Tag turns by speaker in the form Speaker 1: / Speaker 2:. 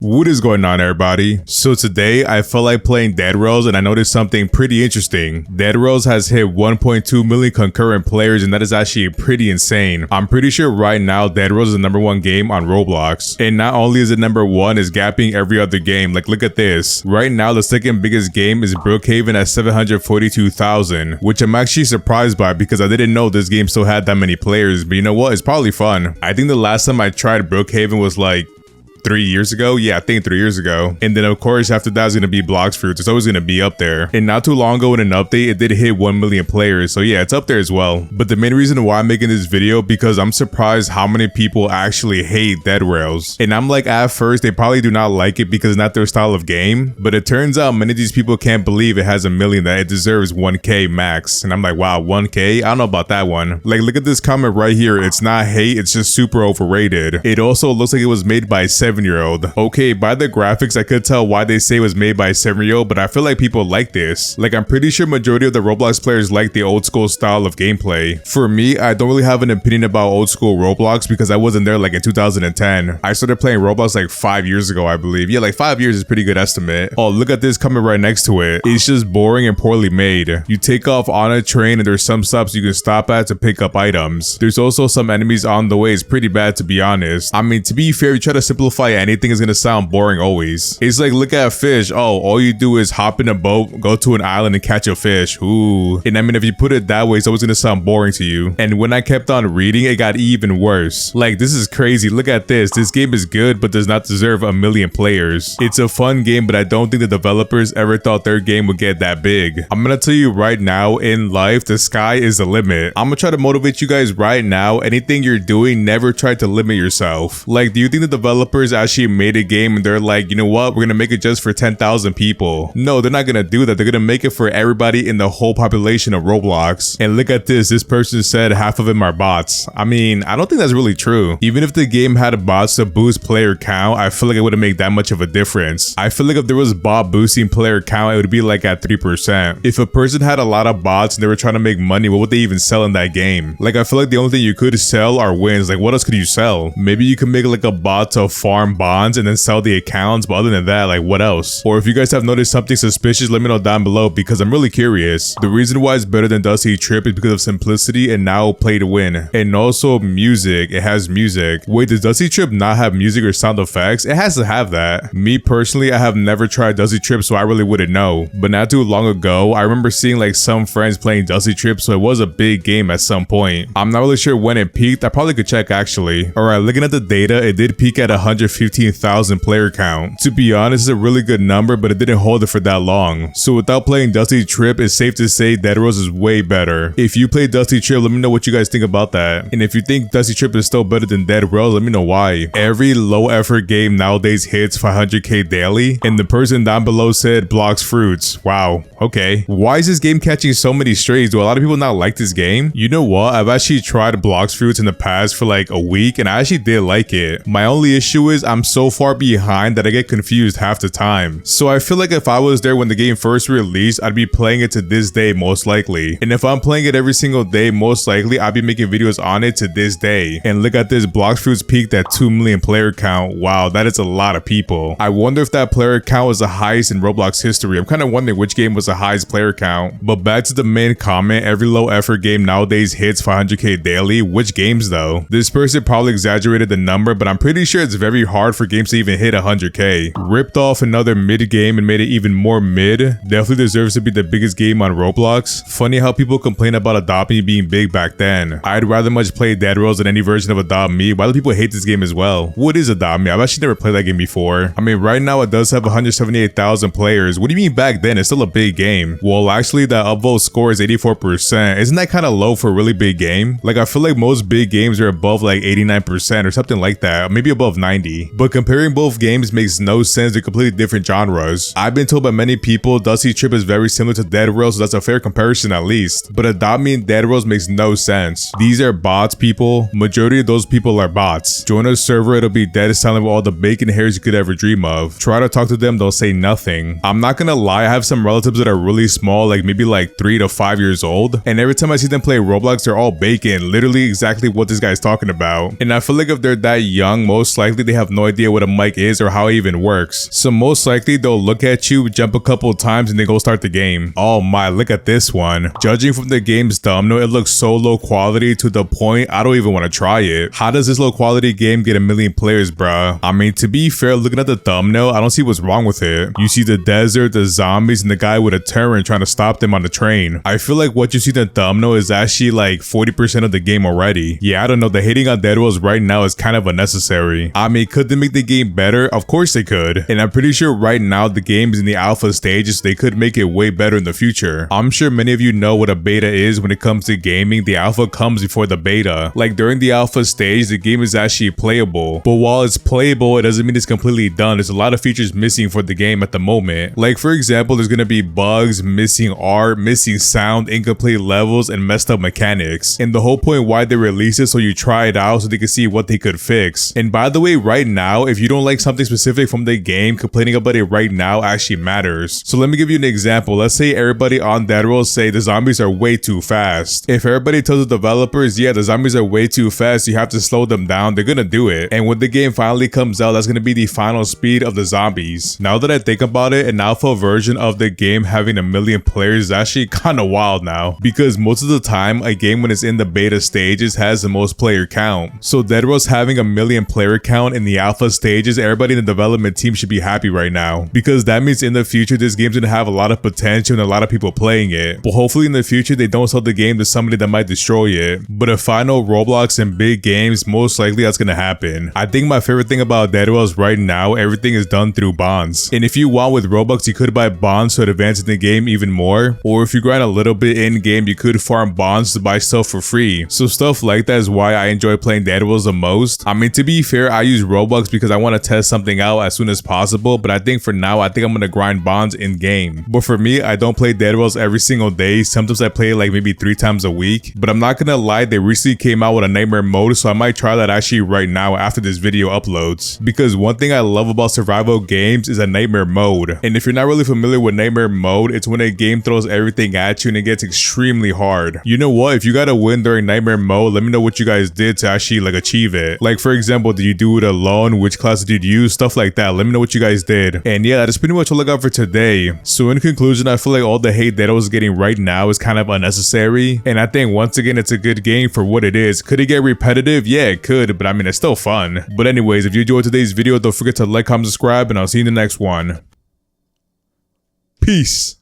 Speaker 1: What is going on, everybody? So today I felt like playing Dead Rails and I noticed something pretty interesting. Dead Rails has hit 1.2 million concurrent players, and that is actually pretty insane. I'm pretty sure right now Dead Rails is the #1 game on Roblox, and not only is it #1, it's gapping every other game. Like, look at this. Right now the second biggest game is Brookhaven at 742,000, which I'm actually surprised by because I didn't know this game still had that many players. But you know what? It's probably fun. I think the last time I tried Brookhaven was like 3 years ago? Yeah, I think 3 years ago. And then of course after that is going to be Blox Fruits. It's always going to be up there. And not too long ago in an update, it did hit 1 million players. So yeah, it's up there as well. But the main reason why I'm making this video, because I'm surprised how many people actually hate Dead Rails. And I'm like, at first they probably do not like it because it's not their style of game. But it turns out many of these people can't believe it has a million, that it deserves 1K max. And I'm like, wow, 1K? I don't know about that one. Like, look at this comment right here. It's not hate, it's just super overrated. It also looks like it was made by 7-year-old. Okay, by the graphics, I could tell why they say it was made by a 7-year-old, but I feel like people like this. Like, I'm pretty sure majority of the Roblox players like the old school style of gameplay. For me, I don't really have an opinion about old school Roblox because I wasn't there like in 2010. I started playing Roblox like 5 years ago, I believe. Yeah, like 5 years is a pretty good estimate. Oh, look at this comment right next to it. It's just boring and poorly made. You take off on a train and there's some stops you can stop at to pick up items. There's also some enemies on the way. It's pretty bad, to be honest. I mean, to be fair, you try to simplify anything is gonna sound boring always. It's like, look at a fish. Oh, all you do is hop in a boat, go to an island and catch a fish. Ooh. And I mean, if you put it that way, it's always gonna sound boring to you. And when I kept on reading, it got even worse. Like, this is crazy. Look at this. This game is good, but does not deserve 1 million players. It's a fun game, but I don't think the developers ever thought their game would get that big. I'm gonna tell you right now, in life, the sky is the limit. I'm gonna try to motivate you guys right now. Anything you're doing, never try to limit yourself. Like, do you think the developers actually made a game and they're like, you know what, we're gonna make it just for 10,000 people? No, they're not gonna do that. They're gonna make it for everybody in the whole population of Roblox. And look at this. This person said half of them are bots. I mean, I don't think that's really true. Even if the game had bots to boost player count, I feel like it wouldn't make that much of a difference. I feel like if there was bot boosting player count, it would be like at 3%. If a person had a lot of bots and they were trying to make money, what would they even sell in that game? Like, I feel like the only thing you could sell are wins. Like, what else could you sell? Maybe you can make like a bot to farm bonds and then sell the accounts, but other than that, like, what else? Or if you guys have noticed something suspicious, let me know down below because I'm really curious. The reason why it's better than Dusty Trip is because of simplicity and now play to win. And also music. It has music. Wait, does Dusty Trip not have music or sound effects? It has to have that. Me personally, I have never tried Dusty Trip, so I really wouldn't know. But not too long ago, I remember seeing like some friends playing Dusty Trip, so it was a big game at some point. I'm not really sure when it peaked. I probably could check actually. Alright, looking at the data, it did peak at 115,000 player count. To be honest, it's a really good number, but it didn't hold it for that long. So without playing Dusty Trip, it's safe to say Dead Rails is way better. If you play Dusty Trip, let me know what you guys think about that. And if you think Dusty Trip is still better than Dead Rails, let me know why. Every low effort game nowadays hits 500k daily, and the person down below said Blox Fruits. Wow, okay. Why is this game catching so many strays? Do a lot of people not like this game? You know what? I've actually tried Blox Fruits in the past for like a week, and I actually did like it. My only issue is I'm so far behind that I get confused half the time. So I feel like if I was there when the game first released, I'd be playing it to this day most likely. And if I'm playing it every single day, most likely I'd be making videos on it to this day. And look at this, Blox Fruits peaked at 2 million player count. Wow, that is a lot of people. I wonder if that player count was the highest in Roblox history. I'm kind of wondering which game was the highest player count. But back to the main comment, every low effort game nowadays hits 500k daily. Which games though? This person probably exaggerated the number, but I'm pretty sure it's very hard for games to even hit 100k. Ripped off another mid game and made it even more mid. Definitely deserves to be the biggest game on Roblox. Funny how people complain about Adopt Me being big back then. I'd rather much play Dead Rails than any version of Adopt Me. Why do people hate this game as well? What is Adopt Me? I've actually never played that game before. I mean, right now it does have 178,000 players. What do you mean back then? It's still a big game. Well, actually the upvote score is 84%. Isn't that kind of low for a really big game? Like, I feel like most big games are above like 89% or something like that. Maybe above 90. But comparing both games makes no sense. They're completely different genres. I've been told by many people Dusty Trip is very similar to Dead Rails, so that's a fair comparison at least. But Adopt Me and Dead Rails makes no sense. These are bots, people. Majority of those people are bots. Join a server, it'll be dead silent with all the bacon hairs you could ever dream of. Try to talk to them, they'll say nothing. I'm not gonna lie, I have some relatives that are really small, like maybe like 3 to 5 years old, and every time I see them play Roblox, they're all bacon, literally exactly what this guy's talking about. And I feel like if they're that young, most likely they have no idea what a mic is or how it even works. So most likely they'll look at you, jump a couple times, and then go start the game. Oh my, look at this one. Judging from the game's thumbnail, it looks so low quality to the point I don't even want to try it. How does this low quality game get 1 million players, bruh? I mean, to be fair, looking at the thumbnail, I don't see what's wrong with it. You see the desert, the zombies, and the guy with a turret trying to stop them on the train. I feel like what you see in the thumbnail is actually like 40% of the game already. Yeah, I don't know, the hating on Dead Rolls right now is kind of unnecessary. I mean, could they make the game better? Of course they could. And I'm pretty sure right now the game is in the alpha stages, so they could make it way better in the future. I'm sure many of you know what a beta is when it comes to gaming. The alpha comes before the beta. Like during the alpha stage, the game is actually playable. But while it's playable, it doesn't mean it's completely done. There's a lot of features missing for the game at the moment. Like for example, there's gonna be bugs, missing art, missing sound, incomplete levels, and messed up mechanics. And the whole point why they release it so you try it out so they can see what they could fix. And by the way, right now, if you don't like something specific from the game, complaining about it right now actually matters. So let me give you an example. Let's say everybody on Dead Rolls say the zombies are way too fast. If everybody tells the developers, yeah, the zombies are way too fast, you have to slow them down, they're gonna do it. And when the game finally comes out, that's gonna be the final speed of the zombies. Now that I think about it, an alpha version of the game having 1 million players is actually kinda wild now, because most of the time a game when it's in the beta stages has the most player count. So Dead Rolls having 1 million player count in the alpha stages, everybody in the development team should be happy right now, because that means in the future this game's gonna have a lot of potential and a lot of people playing it. But hopefully in the future they don't sell the game to somebody that might destroy it. But if I know Roblox and big games, most likely that's gonna happen. I think my favorite thing about Dead Rolls right now, everything is done through bonds. And if you want with Robux, you could buy bonds to advance in the game even more. Or if you grind a little bit in game, you could farm bonds to buy stuff for free. So stuff like that is why I enjoy playing Dead Rolls the most. I mean, to be fair, I use Robux because I want to test something out as soon as possible. But I think for now, I think I'm gonna grind bonds in game. But for me, I don't play Dead Rolls every single day. Sometimes I play like maybe 3 times a week. But I'm not gonna lie, they recently came out with a nightmare mode, so I might try that actually right now after this video uploads. Because one thing I love about survival games is a nightmare mode. And if you're not really familiar with nightmare mode, it's when a game throws everything at you and it gets extremely hard. You know what? If you gotta win during nightmare mode, let me know what you guys did to actually like achieve it. Like for example, did you do it alone? Which class did you use? Stuff like that. Let me know what you guys did. And yeah, that's pretty much all I got for today. So in conclusion, I feel like all the hate that I was getting right now is kind of unnecessary. And I think once again, it's a good game for what it is. Could it get repetitive? Yeah, it could, but I mean, it's still fun. But anyways, if you enjoyed today's video, don't forget to like, comment, subscribe, and I'll see you in the next one. Peace.